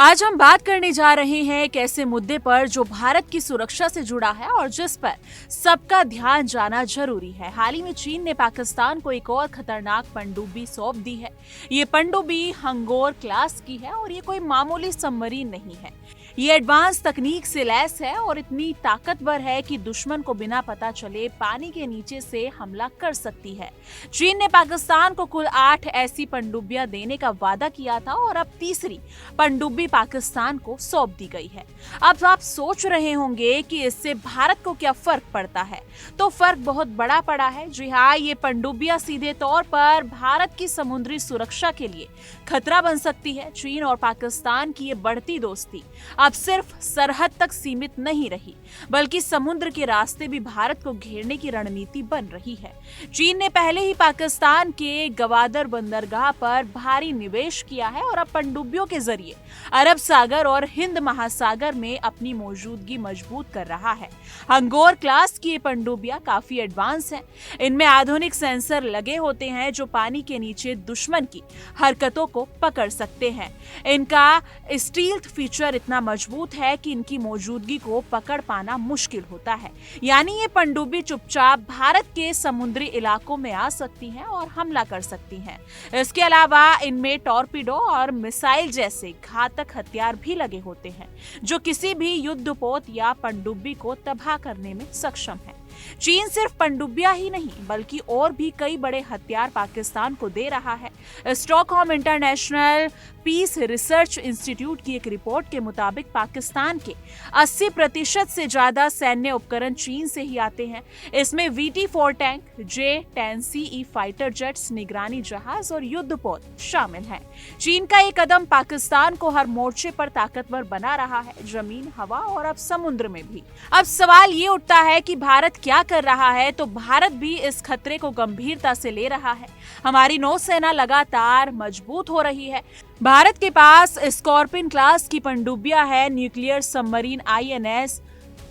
आज हम बात करने जा रहे हैं एक ऐसे मुद्दे पर जो भारत की सुरक्षा से जुड़ा है और जिस पर सबका ध्यान जाना जरूरी है। हाल ही में चीन ने पाकिस्तान को एक और खतरनाक पनडुब्बी सौंप दी है। ये पनडुब्बी हंगोर क्लास की है और ये कोई मामूली सबमरीन नहीं है। ये एडवांस तकनीक से लैस है और इतनी ताकतवर है कि दुश्मन को बिना पता चले पानी के नीचे से हमला कर सकती है। चीन ने पाकिस्तान को कुल 8 ऐसी पनडुब्बियां देने का वादा किया था और अब तीसरी पनडुब्बी पाकिस्तान को सौंप दी गई है। अब आप सोच रहे होंगे कि इससे भारत को क्या फर्क पड़ता है, तो फर्क बहुत बड़ा पड़ा है। जी हाँ, ये पनडुब्बियां सीधे तौर पर भारत की समुद्री सुरक्षा के लिए खतरा बन सकती है। चीन और पाकिस्तान की ये बढ़ती दोस्ती अब सिर्फ सरहद तक सीमित नहीं रही, बल्कि समुद्र के रास्ते भी भारत को घेरने की रणनीति बन रही है। चीन ने पहले ही पाकिस्तान के गवादर बंदरगाह पर भारी निवेश किया है और अब पनडुब्बियों के जरिए अरब सागर और हिंद महासागर में अपनी मौजूदगी मजबूत कर रहा है। हंगोर क्लास की ये पनडुब्बियां काफी एडवांस हैं। इनमें आधुनिक सेंसर लगे होते हैं जो पानी के नीचे दुश्मन की हरकतों को पकड़ सकते हैं। इनका स्टील्थ फीचर इतना मजबूत है कि इनकी मौजूदगी को पकड़ पाना मुश्किल होता है। यानी ये पनडुब्बी चुपचाप भारत के समुद्री इलाकों में आ सकती हैं और हमला कर सकती हैं। इसके अलावा इनमें टॉर्पीडो और मिसाइल जैसे घातक हथियार भी लगे होते हैं जो किसी भी युद्धपोत या पनडुब्बी को तबाह करने में सक्षम है। चीन सिर्फ पनडुब्बियां ही नहीं बल्कि और भी कई बड़े हथियार पाकिस्तान को दे रहा है। Stockholm International Peace Research Institute की एक रिपोर्ट के मुताबिक पाकिस्तान के 80% से ज्यादा सैन्य उपकरण चीन से ही आते हैं। इसमें VT-4 tank, J-10CE fighter jets, निगरानी जहाज और युद्धपोत शामिल हैं। चीन का ये कदम पाकिस्तान को हर मोर्चे पर ताकतवर बना रहा है, जमीन, हवा और अब समुद्र में भी। अब सवाल ये उठता है कि भारत क्या कर रहा है, तो भारत भी इस खतरे को गंभीरता से ले रहा है। हमारी नौसेना लगातार मजबूत हो रही है। भारत के पास स्कॉर्पियन क्लास की पनडुब्बियां है, न्यूक्लियर सबमरीन INS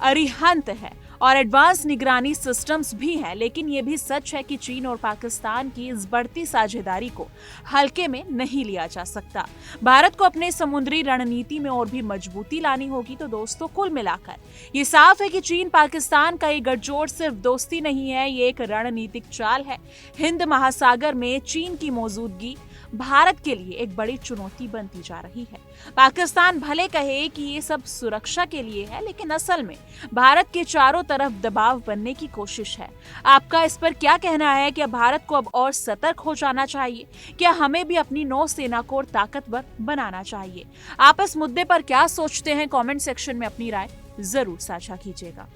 अरिहंत है और एडवांस निगरानी सिस्टम्स भी हैं। लेकिन ये भी सच है कि चीन और पाकिस्तान की इस बढ़ती साझेदारी को हल्के में नहीं लिया जा सकता। भारत को अपने समुद्री रणनीति में और भी मजबूती लानी होगी। तो दोस्तों, कुल मिलाकर ये साफ है कि चीन पाकिस्तान का ये गठजोड़ सिर्फ दोस्ती नहीं है, ये एक रणनीतिक चाल है। हिंद महासागर में चीन की मौजूदगी भारत के लिए एक बड़ी चुनौती बनती जा रही है। पाकिस्तान भले कहे कि ये सब सुरक्षा के लिए है, लेकिन असल में भारत के चारों तरफ दबाव बनने की कोशिश है। आपका इस पर क्या कहना है? क्या भारत को अब और सतर्क हो जाना चाहिए? क्या हमें भी अपनी नौसेना को और ताकतवर बनाना चाहिए? आप इस मुद्दे पर क्या सोचते हैं? कमेंट सेक्शन में अपनी राय जरूर साझा कीजिएगा।